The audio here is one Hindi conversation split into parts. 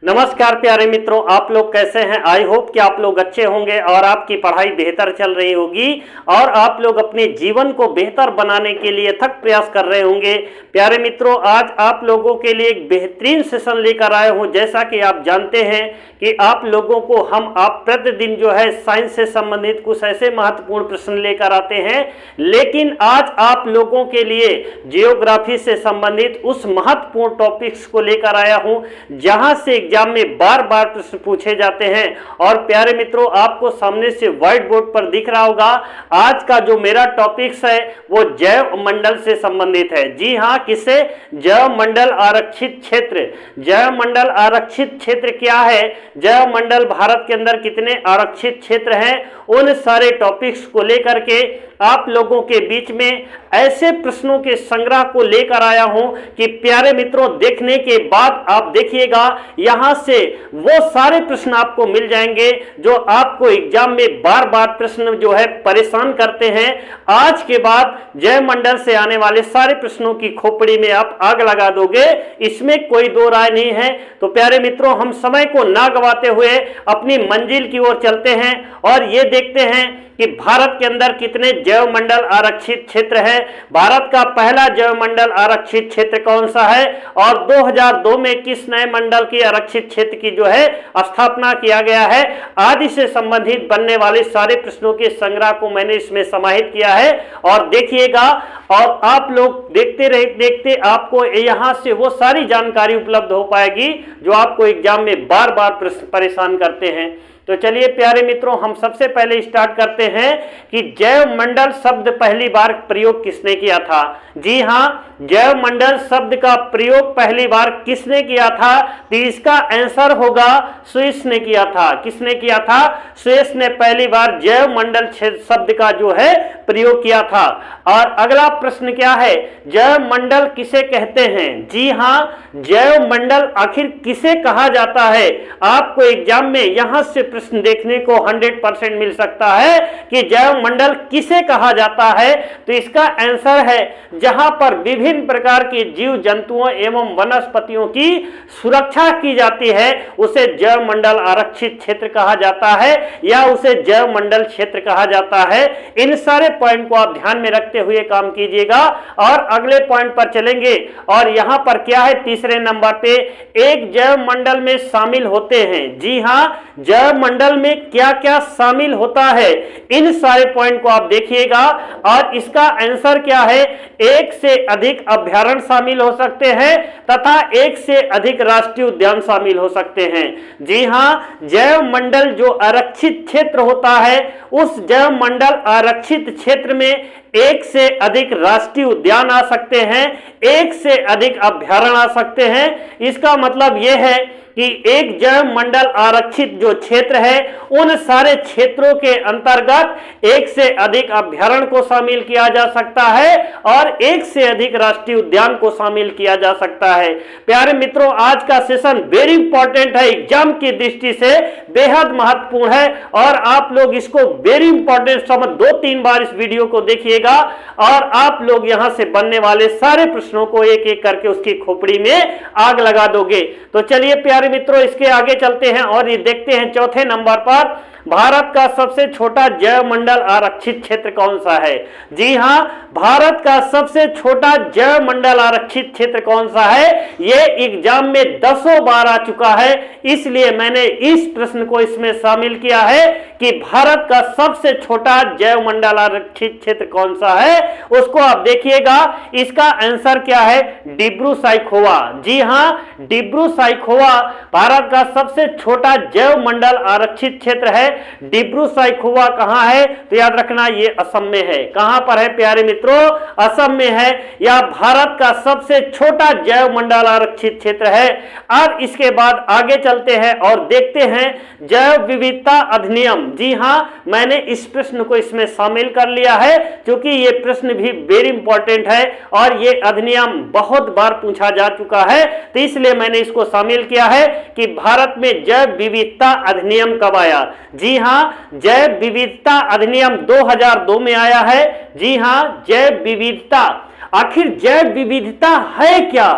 नमस्कार प्यारे मित्रों, आप लोग कैसे हैं। आई होप कि आप लोग अच्छे होंगे और आपकी पढ़ाई बेहतर चल रही होगी और आप लोग अपने जीवन को बेहतर बनाने के लिए अथक प्रयास कर रहे होंगे। प्यारे मित्रों, आज आप लोगों के लिए एक बेहतरीन सेशन लेकर आए हूं। जैसा कि आप जानते हैं कि आप लोगों को आप प्रतिदिन जो है साइंस से संबंधित कुछ ऐसे महत्वपूर्ण प्रश्न लेकर आते हैं, लेकिन आज आप लोगों के लिए जियोग्राफी से संबंधित उस महत्वपूर्ण टॉपिक्स को लेकर आया हूं जहां से एग्जाम में बार बार प्रश्न पूछे जाते हैं। और प्यारे मित्रों, आपको सामने से व्हाइट बोर्ड पर दिख रहा होगा, आज का जो मेरा टॉपिक्स है वो जैव मंडल से संबंधित है। जी हां, किससे? जैव मंडल आरक्षित क्षेत्र। जैव मंडल आरक्षित क्षेत्र क्या है, जैव मंडल भारत के अंदर कितने आरक्षित क्षेत्र हैं, उन सारे टॉपिक्स को लेकर के आप लोगों के बीच में ऐसे प्रश्नों के संग्रह को लेकर आया हूं कि प्यारे मित्रों, देखने के बाद आप देखिएगा यहां से वो सारे प्रश्न आपको मिल जाएंगे जो आपको एग्जाम में बार बार प्रश्न जो है परेशान करते हैं। आज के बाद जैव मंडल से आने वाले सारे प्रश्नों की खोपड़ी में आप आग लगा दोगे, इसमें कोई दो राय नहीं है। तो प्यारे मित्रों, हम समय को ना गवाते हुए अपनी मंजिल की ओर चलते हैं और ये देखते हैं कि भारत के अंदर कितने जैव मंडल आरक्षित क्षेत्र है। भारत का पहला जैव मंडल आरक्षित क्षेत्र कौन सा है और 2002 में किस नए मंडल की आरक्षित क्षेत्र की जो है स्थापना किया गया है, आदि से संबंधित बनने वाले सारे प्रश्नों के संग्रह को मैंने इसमें समाहित किया है। और देखिएगा, और आप लोग देखते आपको यहां से वो सारी जानकारी उपलब्ध हो पाएगी जो आपको एग्जाम में बार बार परेशान करते हैं। तो चलिए प्यारे मित्रों, हम सबसे पहले स्टार्ट करते हैं कि जैव मंडल शब्द पहली बार प्रयोग किसने किया था। जी हां, जैव मंडल शब्द का प्रयोग पहली बार किसने किया था? तो इसका आंसर होगा स्विस ने किया था। किसने किया था? स्विस ने पहली बार जैव मंडल शब्द का जो है प्रयोग किया था। और अगला प्रश्न क्या है, जैव मंडल किसे कहते हैं? जी हां, जैव मंडल आखिर किसे कहा जाता है? आपको एग्जाम में यहां से प्रश्न देखने को 100% मिल सकता है कि जैव मंडल किसे कहा जाता है। तो इसका आंसर है जहां पर विभिन्न प्रकार के जीव जंतुओं एवं वनस्पतियों की सुरक्षा की जाती है, उसे जैव मंडल आरक्षित क्षेत्र कहा जाता है या उसे जैव मंडल क्षेत्र कहा जाता है। इन सारे पॉइंट को आप ध्यान में रखते हुए काम कीजिएगा और अगले पॉइंट पर चलेंगे। और यहां पर क्या है, तीसरे नंबर पे एक जैव मंडल में शामिल होते हैं। जी हां, जैव मंडल में क्या क्या शामिल होता है, इन सारे पॉइंट को आप देखिएगा। और इसका आंसर क्या है, एक से अधिक अभयारण्य शामिल हो सकते हैं तथा एक से अधिक राष्ट्रीय उद्यान शामिल हो सकते हैं। जी हां, जैव मंडल जो आरक्षित क्षेत्र होता है, उस जैव मंडल आरक्षित क्षेत्र में एक से अधिक राष्ट्रीय उद्यान आ सकते हैं, एक से अधिक अभयारण्य आ सकते हैं। इसका मतलब यह है कि एक जैव मंडल आरक्षित जो क्षेत्र है, उन सारे क्षेत्रों के अंतर्गत एक से अधिक अभयारण्य को शामिल किया जा सकता है और एक से अधिक राष्ट्रीय उद्यान को शामिल किया जा सकता है। प्यारे मित्रों, आज का सेशन वेरी इंपॉर्टेंट है, एग्जाम की दृष्टि से बेहद महत्वपूर्ण है और आप लोग इसको वेरी इंपॉर्टेंट समझ 2-3 बार इस वीडियो को देखिएगा और आप लोग यहां से बनने वाले सारे प्रश्नों को एक एक करके उसकी खोपड़ी में आग लगा दोगे। तो चलिए प्यारे मित्रों, इसके आगे चलते हैं और ये देखते हैं चौथे नंबर पर भारत का सबसे छोटा जैव मंडल आरक्षित क्षेत्र कौन सा है। जी हां, भारत का सबसे छोटा जैव मंडल आरक्षित क्षेत्र कौन सा है, ये एग्जाम में 10 बार आ चुका है, इसलिए मैंने इस प्रश्न को इसमें शामिल किया है कि भारत का सबसे छोटा जैव मंडल आरक्षित क्षेत्र कौन सा है, उसको आप देखिएगा। इसका आंसर क्या है, डिब्रू-सैखोवा। जी हां, डिब्रू-सैखोवा भारत का सबसे छोटा जैव मंडल आरक्षित क्षेत्र है। डिब्रू-सैखोवा कहां है, तो याद रखना ये असम में है। कहां पर है प्यारे मित्रों, असम में है। यह भारत का सबसे छोटा जैव मंडल आरक्षित क्षेत्र है। अब इसके बाद आगे चलते हैं और देखते हैं जैव विविधता अधिनियम। जी हां, मैंने इस प्रश्न को इसमें शामिल कर लिया है क्योंकि ये प्रश्न भी वेरी इंपॉर्टेंट है और ये अधिनियम बहुत बार पूछा जा चुका है, तो इसलिए मैंने इसको शामिल किया है कि भारत में जैव विविधता अधिनियम कब आया। जी हां, जैव विविधता अधिनियम 2002 में आया है। जी हां, जैव विविधता, आखिर जैव विविधता है क्या,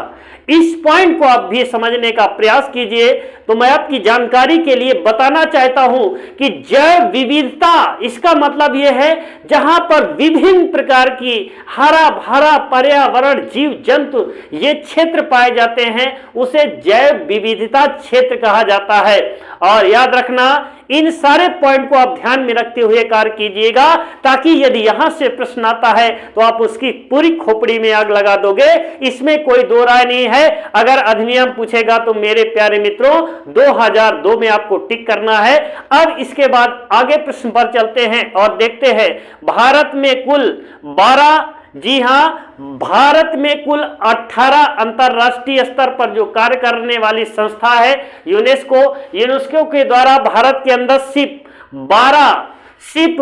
इस पॉइंट को आप भी समझने का प्रयास कीजिए। तो मैं आपकी जानकारी के लिए बताना चाहता हूं कि जैव विविधता इसका मतलब यह है जहां पर विभिन्न प्रकार की हरा भरा पर्यावरण, जीव जंतु ये क्षेत्र पाए जाते हैं, उसे जैव विविधता क्षेत्र कहा जाता है। और याद रखना, इन सारे पॉइंट को आप ध्यान में रखते हुए कार्य कीजिएगा, ताकि यदि यहां से प्रश्न आता है तो आप उसकी पूरी खोपड़ी में आग लगा दोगे, इसमें कोई दो राय नहीं है। अगर अधिनियम पूछेगा तो मेरे प्यारे मित्रों 2002 में आपको टिक करना है। अब इसके बाद आगे प्रश्न पर चलते हैं और देखते हैं भारत में कुल 12, जी हां, भारत में कुल 18 अंतरराष्ट्रीय स्तर पर जो कार्य करने वाली संस्था है यूनेस्को के द्वारा भारत के अंदर सिर्फ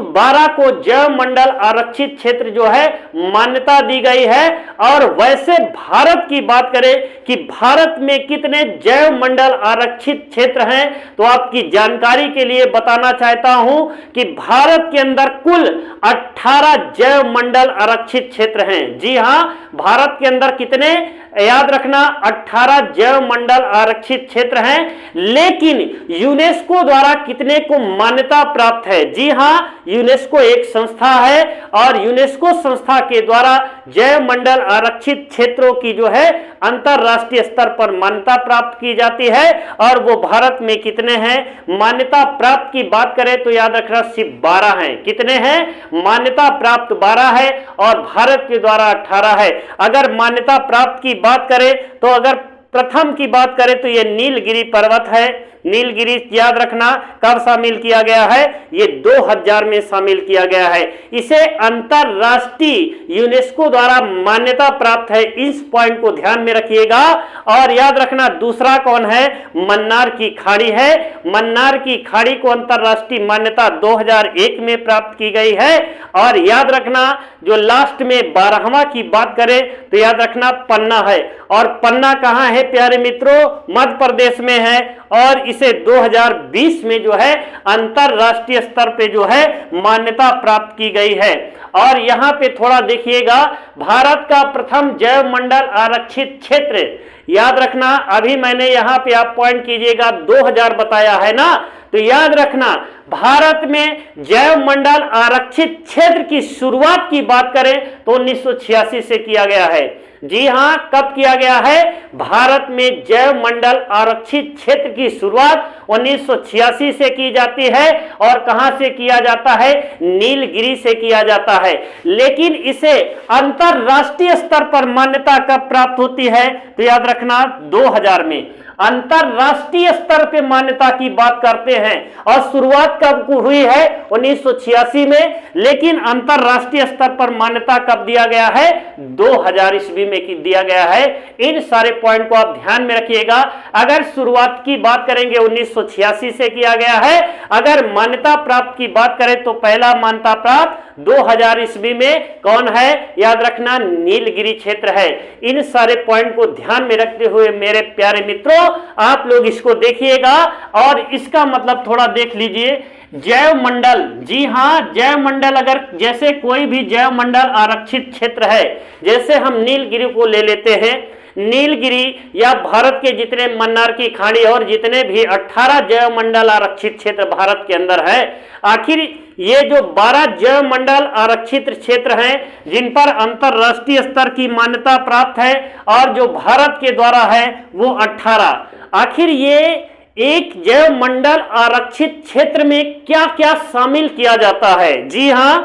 12 को जैव मंडल आरक्षित क्षेत्र जो है मान्यता दी गई है। और वैसे भारत की बात करें कि भारत में कितने जैव मंडल आरक्षित क्षेत्र हैं, तो आपकी जानकारी के लिए बताना चाहता हूं कि भारत के अंदर कुल 18 जैव मंडल आरक्षित क्षेत्र हैं। जी हां, भारत के अंदर कितने, याद रखना 18 जैव मंडल आरक्षित क्षेत्र हैं। लेकिन यूनेस्को द्वारा कितने को मान्यता प्राप्त है? जी हां, यूनेस्को एक संस्था है और यूनेस्को संस्था के द्वारा जैव मंडल आरक्षित क्षेत्रों की जो है अंतरराष्ट्रीय स्तर पर मान्यता प्राप्त की जाती है। और वो भारत में कितने हैं? मान्यता प्राप्त की बात करें तो याद रखना सिर्फ 12 हैं। कितने हैं? मान्यता प्राप्त 12 है और भारत के द्वारा 18 है। अगर मान्यता प्राप्त की बात करें तो अगर प्रथम की बात करें तो यह नीलगिरी पर्वत है। नीलगिरी याद रखना कब शामिल किया गया है? ये 2000 में शामिल किया गया है। इसे अंतरराष्ट्रीय यूनेस्को द्वारा मान्यता प्राप्त है। इस पॉइंट को ध्यान में रखिएगा। और याद रखना दूसरा कौन है? मन्नार की खाड़ी है। मन्नार की खाड़ी को अंतरराष्ट्रीय मान्यता 2001 में प्राप्त की गई है। और याद रखना जो लास्ट में 12वां की बात करें तो याद रखना पन्ना है। और पन्ना कहां है प्यारे मित्रों? मध्य प्रदेश में है। और इसे 2020 में जो है अंतरराष्ट्रीय स्तर पे जो है मान्यता प्राप्त की गई है। और यहां पे थोड़ा देखिएगा, भारत का प्रथम जैव मंडल आरक्षित क्षेत्र, याद रखना अभी मैंने यहां पे आप पॉइंट कीजिएगा 2000 बताया है ना, तो याद रखना भारत में जैव मंडल आरक्षित क्षेत्र की शुरुआत की बात करें तो 1986 से किया गया है। जी हां, कब किया गया है? भारत में जैव मंडल आरक्षित क्षेत्र की शुरुआत 1986 से की जाती है। और कहां से किया जाता है? नीलगिरी से किया जाता है। लेकिन इसे अंतरराष्ट्रीय स्तर पर मान्यता कब प्राप्त होती है? तो याद रखना 2000 में अंतरराष्ट्रीय स्तर पे मान्यता की बात करते हैं। और शुरुआत कब हुई है? 1986 में। लेकिन अंतरराष्ट्रीय स्तर पर मान्यता कब दिया गया है? 2000 ईस्वी में दिया गया है। इन सारे पॉइंट को आप ध्यान में रखिएगा। अगर शुरुआत की बात करेंगे 1986 से किया गया है। अगर मान्यता प्राप्त की बात करें तो पहला मान्यता प्राप्त 2000 ईस्वी में कौन है? याद रखना नीलगिरी क्षेत्र है। इन सारे पॉइंट को ध्यान में रखते हुए मेरे प्यारे मित्रों आप लोग इसको देखिएगा और इसका मतलब थोड़ा देख लीजिए। जैव मंडल, जी हां, जैव मंडल अगर जैसे कोई भी जैव मंडल आरक्षित क्षेत्र है, जैसे हम नीलगिरी को ले लेते हैं, नीलगिरी या भारत के जितने मन्नार की खाड़ी और जितने भी 18 जैव मंडल आरक्षित क्षेत्र भारत के अंदर है, आखिर ये जो 12 जैव मंडल आरक्षित क्षेत्र हैं जिन पर अंतरराष्ट्रीय स्तर की मान्यता प्राप्त है और जो भारत के द्वारा है वो 18, आखिर ये एक जैव मंडल आरक्षित क्षेत्र में क्या क्या शामिल किया जाता है? जी हां,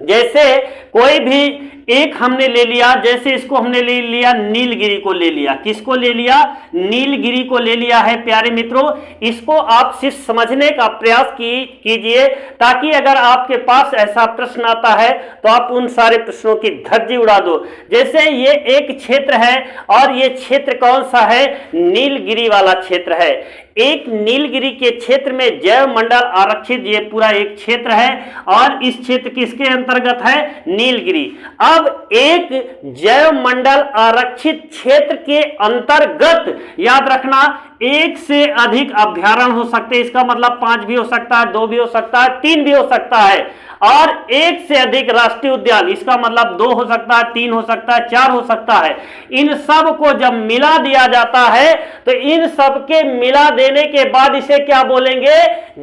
जैसे कोई भी एक हमने ले लिया, जैसे इसको हमने ले लिया, नीलगिरी को ले लिया। किसको ले लिया? नीलगिरी को ले लिया है प्यारे मित्रों। इसको आप सिर्फ समझने का प्रयास कीजिए ताकि अगर आपके पास ऐसा प्रश्न आता है तो आप उन सारे प्रश्नों की धज्जी उड़ा दो। जैसे ये एक क्षेत्र है और ये क्षेत्र कौन सा है? नीलगिरी वाला क्षेत्र है। एक नीलगिरी के क्षेत्र में जैव मंडल आरक्षित ये पूरा एक क्षेत्र है और इस क्षेत्र किसके अंतर्गत है? नीलगिरी। अब एक जैव मंडल आरक्षित क्षेत्र के अंतर्गत याद रखना एक से अधिक अभ्यारण्य हो सकते हैं। इसका मतलब 5 भी हो सकता है, 2 भी हो सकता है, 3 भी हो सकता है। और एक से अधिक राष्ट्रीय उद्यान, इसका मतलब 2 हो सकता है, 3 हो सकता है, 4 हो सकता है। इन सब को जब मिला दिया जाता है तो इन सब के मिला देने के बाद इसे क्या बोलेंगे?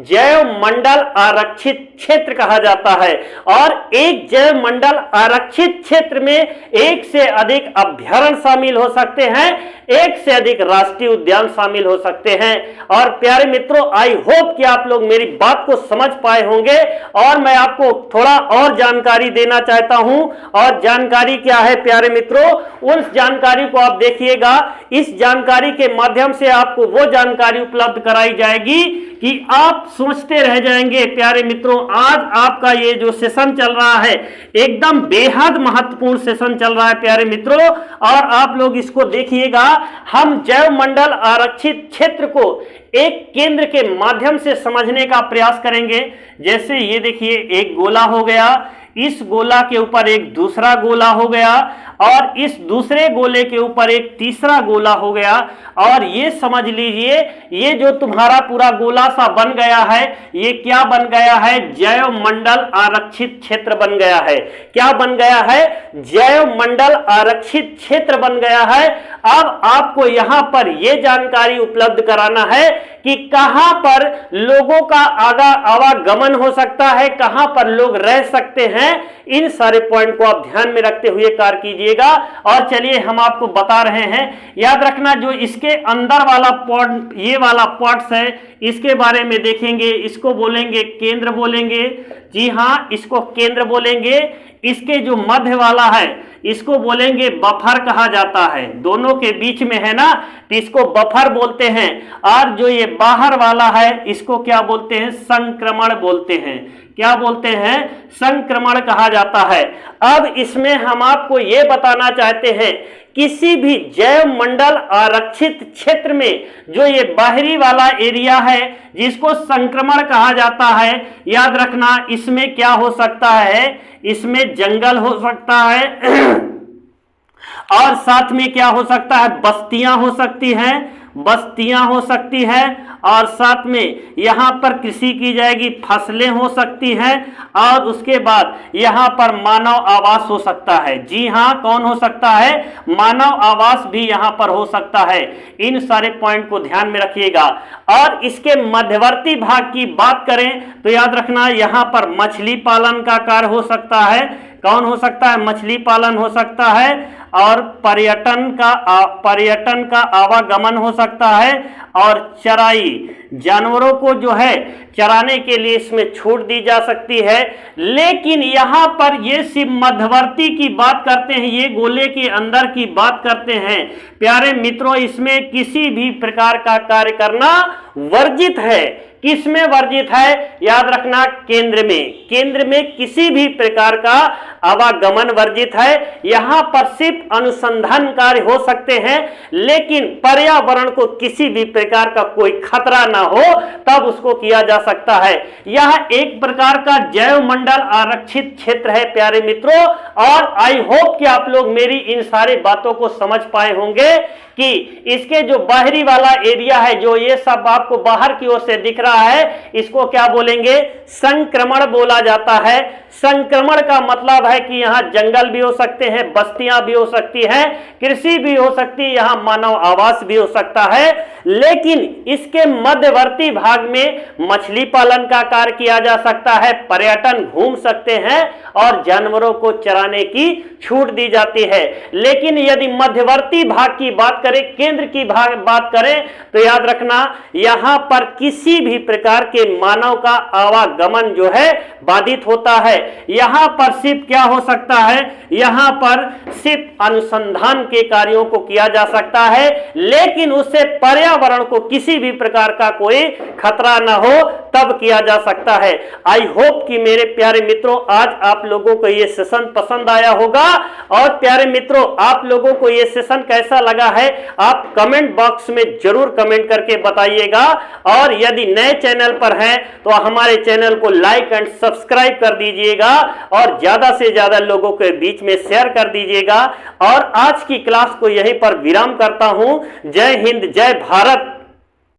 जैव मंडल आरक्षित क्षेत्र कहा जाता है। और एक जैव मंडल आरक्षित क्षेत्र में एक से अधिक अभ्यारण्य शामिल हो सकते हैं, एक से अधिक राष्ट्रीय उद्यान शामिल हो सकते हैं। और प्यारे मित्रों, आई होप कि आप लोग मेरी बात को समझ पाए होंगे। और मैं आपको थोड़ा और जानकारी देना चाहता हूं। और जानकारी क्या है प्यारे मित्रों? उस जानकारी को आप देखिएगा। इस जानकारी के माध्यम से आपको वो जानकारी उपलब्ध कराई जाएगी कि आप सोचते रह जाएंगे। प्यारे मित्रों, आज आपका ये जो सेशन चल रहा है एकदम बेहद महत्वपूर्ण सेशन चल रहा है प्यारे मित्रों। और आप लोग इसको देखिएगा। हम जैव मंडल आरक्षित क्षेत्र को एक केंद्र के माध्यम से समझने का प्रयास करेंगे। जैसे ये देखिए, एक गोला हो गया, इस गोला के ऊपर एक दूसरा गोला हो गया, और इस दूसरे गोले के ऊपर एक तीसरा गोला हो गया। और ये समझ लीजिए, ये जो तुम्हारा पूरा गोला सा बन गया है, ये क्या बन गया है? जैव मंडल आरक्षित क्षेत्र बन गया है। क्या बन गया है? जैव मंडल आरक्षित क्षेत्र बन गया है। अब आपको यहां पर यह जानकारी उपलब्ध कराना है कि कहां पर लोगों का आवागमन हो सकता है, कहां पर लोग रह सकते हैं। इन सारे पॉइंट को आप ध्यान में रखते हुए कार्य कीजिएगा। और चलिए हम आपको बता रहे हैं। याद रखना, जो इसके अंदर वाला पॉइंट, ये वाला पॉइंट्स है, इसके बारे में देखेंगे। इसको बोलेंगे केंद्र बोलेंगे। जी हां, इसको केंद्र बोलेंगे। इसके जो मध्य वाला है इसको बोलेंगे बफर कहा जाता है। दोनों के बीच में है ना, तो इसको बफर बोलते हैं। और जो ये बाहर वाला है इसको क्या बोलते हैं? संक्रमण बोलते हैं। क्या बोलते हैं? संक्रमण कहा जाता है। अब इसमें हम आपको यह बताना चाहते हैं, किसी भी जैव मंडल आरक्षित क्षेत्र में जो ये बाहरी वाला एरिया है जिसको संक्रमण कहा जाता है, याद रखना इसमें क्या हो सकता है? इसमें जंगल हो सकता है और साथ में क्या हो सकता है? बस्तियां हो सकती हैं, बस्तियां हो सकती है। और साथ में यहां पर कृषि की जाएगी, फसलें हो सकती हैं। और उसके बाद यहां पर मानव आवास हो सकता है। जी हां, कौन हो सकता है? मानव आवास भी यहां पर हो सकता है। इन सारे पॉइंट को ध्यान में रखिएगा। और इसके मध्यवर्ती भाग की बात करें तो याद रखना, यहां पर मछली पालन का कार्य हो सकता है। कौन हो सकता है? मछली पालन हो सकता है। और पर्यटन का आवागमन हो सकता है। और चराई, जानवरों को जो है चराने के लिए इसमें छूट दी जा सकती है। लेकिन यहां पर ये सिर्फ मध्यवर्ती की बात करते हैं, ये गोले के अंदर की बात करते हैं। प्यारे मित्रों, इसमें किसी भी प्रकार का कार्य करना वर्जित है। किसमें वर्जित है? याद रखना, केंद्र में। केंद्र में किसी भी प्रकार का आवागमन वर्जित है। यहां पर सिर्फ अनुसंधान कार्य हो सकते हैं, लेकिन पर्यावरण को किसी भी प्रकार का कोई खतरा ना हो तब उसको किया जा सकता है। यह एक प्रकार का जैव मंडल आरक्षित क्षेत्र है प्यारे मित्रों। और आई होप कि आप लोग मेरी इन सारी बातों को समझ पाए होंगे कि इसके जो बाहरी वाला एरिया है, जो ये सब आपको बाहर की ओर से दिख रहा है, इसको क्या बोलेंगे? संक्रमण बोला जाता है। संक्रमण का मतलब है कि यहां जंगल भी हो सकते हैं, बस्तियां भी हो सकती हैं, कृषि भी हो सकती है, यहां मानव आवास भी हो सकता है। लेकिन इसके मध्यवर्ती भाग में मछली पालन का कार्य किया जा सकता है, पर्यटन घूम सकते हैं और जानवरों को चराने की छूट दी जाती है। लेकिन यदि मध्यवर्ती भाग की बात करें, केंद्र की बात करें, तो याद रखना यहां पर किसी भी प्रकार के मानव का आवागमन जो है बाधित होता है। यहां पर सिर्फ क्या हो सकता है? यहां पर सिर्फ अनुसंधान के कार्यों को किया जा सकता है, लेकिन उससे पर्यावरण को किसी भी प्रकार का कोई खतरा ना हो तब किया जा सकता है। आई होप कि मेरे प्यारे मित्रों, आज आप लोगों को यह सेशन पसंद आया होगा। और प्यारे मित्रों, आप लोगों को यह सेशन कैसा लगा है आप कमेंट बॉक्स में जरूर कमेंट करके बताइएगा। और यदि नए चैनल पर हैं तो हमारे चैनल को लाइक एंड सब्सक्राइब कर दीजिएगा और ज्यादा से ज्यादा लोगों के बीच में शेयर कर दीजिएगा। और आज की क्लास को यहीं पर विराम करता हूं। जय हिंद, जय भारत।